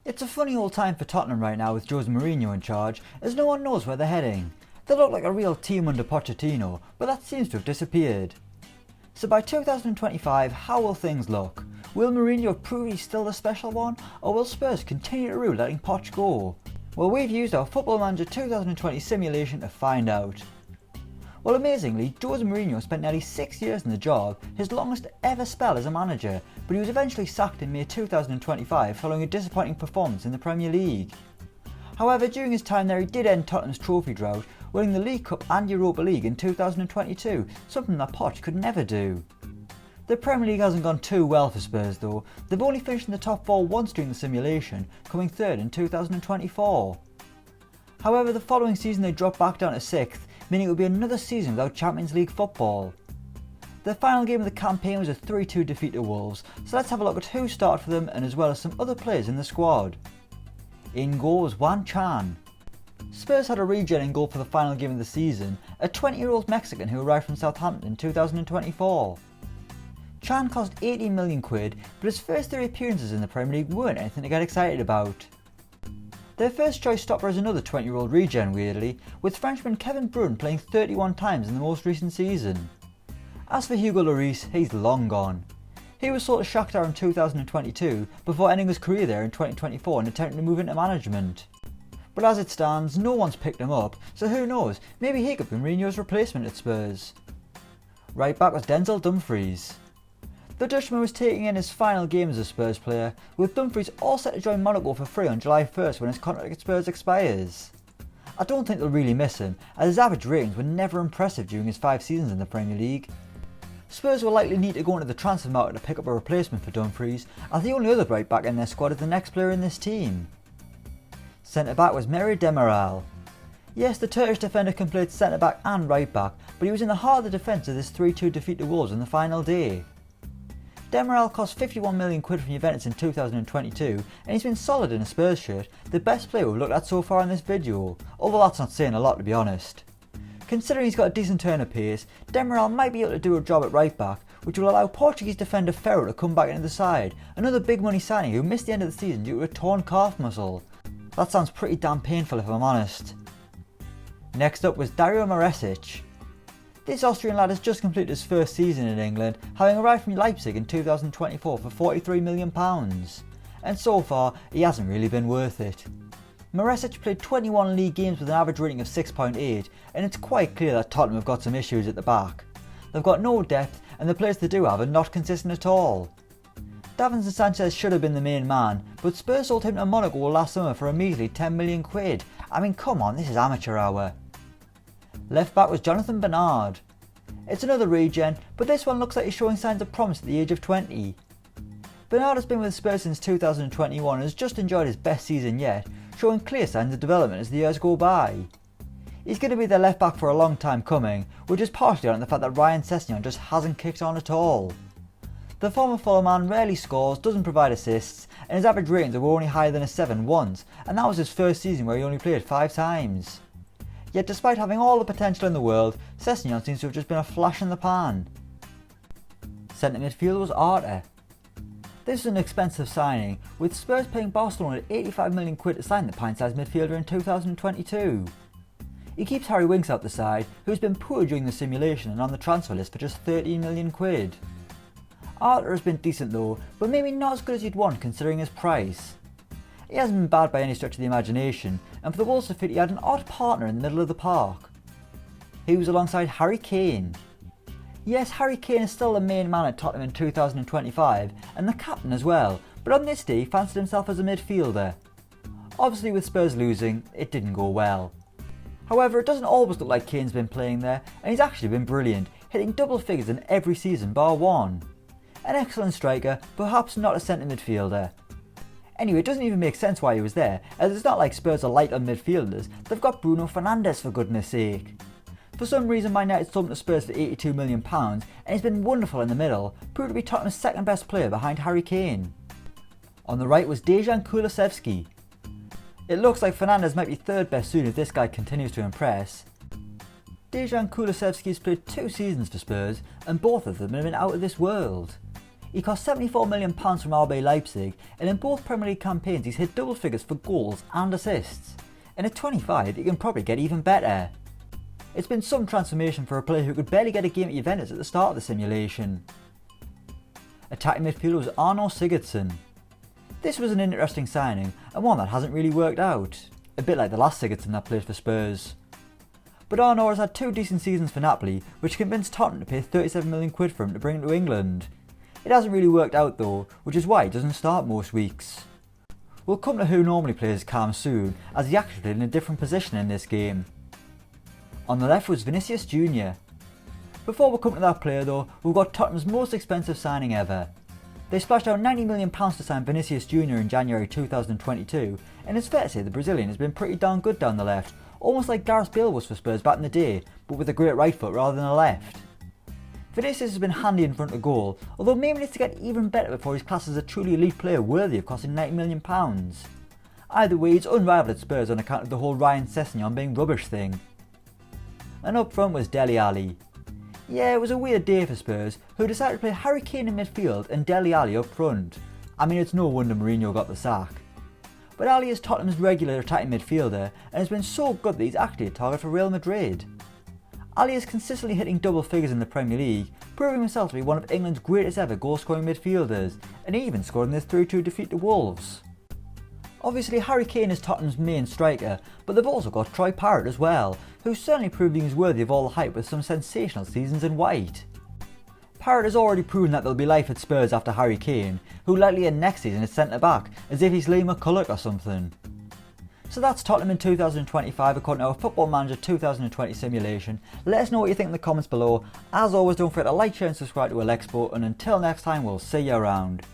It's a funny old time for Tottenham right now with Jose Mourinho in charge, as no one knows where they're heading. They look like a real team under Pochettino, but that seems to have disappeared. So by 2025, how will things look? Will Mourinho prove he's still the special one, or will Spurs continue to rule letting Poch go? Well, we've used our Football Manager 2020 simulation to find out. Well, amazingly, Jose Mourinho spent nearly 6 years in the job, his longest ever spell as a manager, but he was eventually sacked in May 2025 following a disappointing performance in the Premier League. However, during his time there he did end Tottenham's trophy drought, winning the League Cup and Europa League in 2022, something that Poch could never do. The Premier League hasn't gone too well for Spurs though. They've only finished in the top 4 once during the simulation, coming third in 2024. However, the following season they dropped back down to 6th, meaning it would be another season without Champions League football. Their final game of the campaign was a 3-2 defeat to Wolves, so let's have a look at who started for them and as well as some other players in the squad. In goal was Wan Chan. Spurs had a regen in goal for the final game of the season, a 20-year-old Mexican who arrived from Southampton in 2024. Chan cost 18 million quid, but his first 3 appearances in the Premier League weren't anything to get excited about. Their first choice stopper is another 20-year-old regen weirdly, with Frenchman Kevin Brun playing 31 times in the most recent season. As for Hugo Lloris, he's long gone. He was sold to Shakhtar in 2022 before ending his career there in 2024 and attempting to move into management. But as it stands, no one's picked him up, so who knows, maybe he could be Mourinho's replacement at Spurs. Right back was Denzel Dumfries. The Dutchman was taking in his final game as a Spurs player, with Dumfries all set to join Monaco for free on July 1st when his contract at Spurs expires. I don't think they'll really miss him, as his average ratings were never impressive during his 5 seasons in the Premier League. Spurs will likely need to go into the transfer market to pick up a replacement for Dumfries, as the only other right back in their squad is the next player in this team. Centre back was Merih Demiral. Yes, the Turkish defender can play centre back and right back, but he was in the heart of the defence of this 3-2 defeat to Wolves on the final day. Demiral cost 51 million quid from Juventus in 2022 and he's been solid in a Spurs shirt, the best player we've looked at so far in this video, although that's not saying a lot to be honest. Considering he's got a decent turn of pace, Demiral might be able to do a job at right back, which will allow Portuguese defender Ferro to come back into the side, another big money signing who missed the end of the season due to a torn calf muscle. That sounds pretty damn painful if I'm honest. Next up was Dario Maresic. This Austrian lad has just completed his first season in England, having arrived from Leipzig in 2024 for £43 million. And so far, he hasn't really been worth it. Maresic played 21 league games with an average rating of 6.8, and it's quite clear that Tottenham have got some issues at the back. They've got no depth, and the players they do have are not consistent at all. Davinson Sanchez should have been the main man, but Spurs sold him to Monaco last summer for a measly 10 million quid. I mean, come on, this is amateur hour. Left back was Jonathan Bernard. It's another regen, but this one looks like he's showing signs of promise at the age of 20. Bernard has been with Spurs since 2021 and has just enjoyed his best season yet, showing clear signs of development as the years go by. He's going to be their left back for a long time coming, which is partially on the fact that Ryan Sessegnon just hasn't kicked on at all. The former Fulham man rarely scores, doesn't provide assists, and his average ratings are only higher than a 7 once, and that was his first season where he only played 5 times. Yet despite having all the potential in the world, Sessegnon seems to have just been a flash in the pan. Centre midfield was Arter. This is an expensive signing, with Spurs paying Barcelona 85 million quid to sign the pint-sized midfielder in 2022. He keeps Harry Winks out the side, who's been poor during the simulation and on the transfer list for just 13 million quid. Arter has been decent though, but maybe not as good as you'd want considering his price. He hasn't been bad by any stretch of the imagination, and for the Wolves to fit he had an odd partner in the middle of the park. He was alongside Harry Kane. Yes, Harry Kane is still the main man at Tottenham in 2025, and the captain as well, but on this day he fancied himself as a midfielder. Obviously with Spurs losing, it didn't go well. However, it doesn't always look like Kane's been playing there, and he's actually been brilliant, hitting double figures in every season bar one. An excellent striker, perhaps not a centre midfielder. Anyway, it doesn't even make sense why he was there, as it's not like Spurs are light on midfielders, they've got Bruno Fernandes for goodness sake. For some reason Man United sold him to Spurs for £82 million and he's been wonderful in the middle, proved to be Tottenham's second best player behind Harry Kane. On the right was Dejan Kulusevski. It looks like Fernandes might be third best soon if this guy continues to impress. Dejan Kulusevski has played 2 seasons for Spurs and both of them have been out of this world. He cost £74 million from RB Leipzig, and in both Premier League campaigns he's hit double figures for goals and assists. And at 25 he can probably get even better. It's been some transformation for a player who could barely get a game at Juventus at the start of the simulation. Attacking midfielder was Arno Sigurdsson. This was an interesting signing, and one that hasn't really worked out, a bit like the last Sigurdsson that played for Spurs. But Arno has had 2 decent seasons for Napoli, which convinced Tottenham to pay £37 million for him to bring him to England. It hasn't really worked out though, which is why he doesn't start most weeks. We'll come to who normally plays Cam soon, as he actually played in a different position in this game. On the left was Vinicius Jr. Before we come to that player though, we've got Tottenham's most expensive signing ever. They splashed out £90 million to sign Vinicius Jr. in January 2022, and it's fair to say the Brazilian has been pretty darn good down the left, almost like Gareth Bale was for Spurs back in the day, but with a great right foot rather than a left. Vinicius has been handy in front of goal, although maybe needs to get even better before he's classed as a truly elite player worthy of costing £90 million. Either way, he's unrivaled at Spurs on account of the whole Ryan Sessegnon being rubbish thing. And up front was Dele Alli. Yeah, it was a weird day for Spurs, who decided to play Harry Kane in midfield and Dele Alli up front. I mean, it's no wonder Mourinho got the sack. But Alli is Tottenham's regular attacking midfielder and has been so good that he's actually a target for Real Madrid. Alli is consistently hitting double figures in the Premier League, proving himself to be one of England's greatest ever goal-scoring midfielders, and he even scored in this 3-2 defeat to Wolves. Obviously Harry Kane is Tottenham's main striker, but they've also got Troy Parrott as well, who's certainly proving he's worthy of all the hype with some sensational seasons in white. Parrott has already proven that there'll be life at Spurs after Harry Kane, who likely end next season at centre back, as if he's Lee McCulloch or something. So that's Tottenham in 2025 according to our Football Manager 2020 simulation. Let us know what you think in the comments below. As always, don't forget to like, share and subscribe to Elecspo, and until next time, we'll see you around.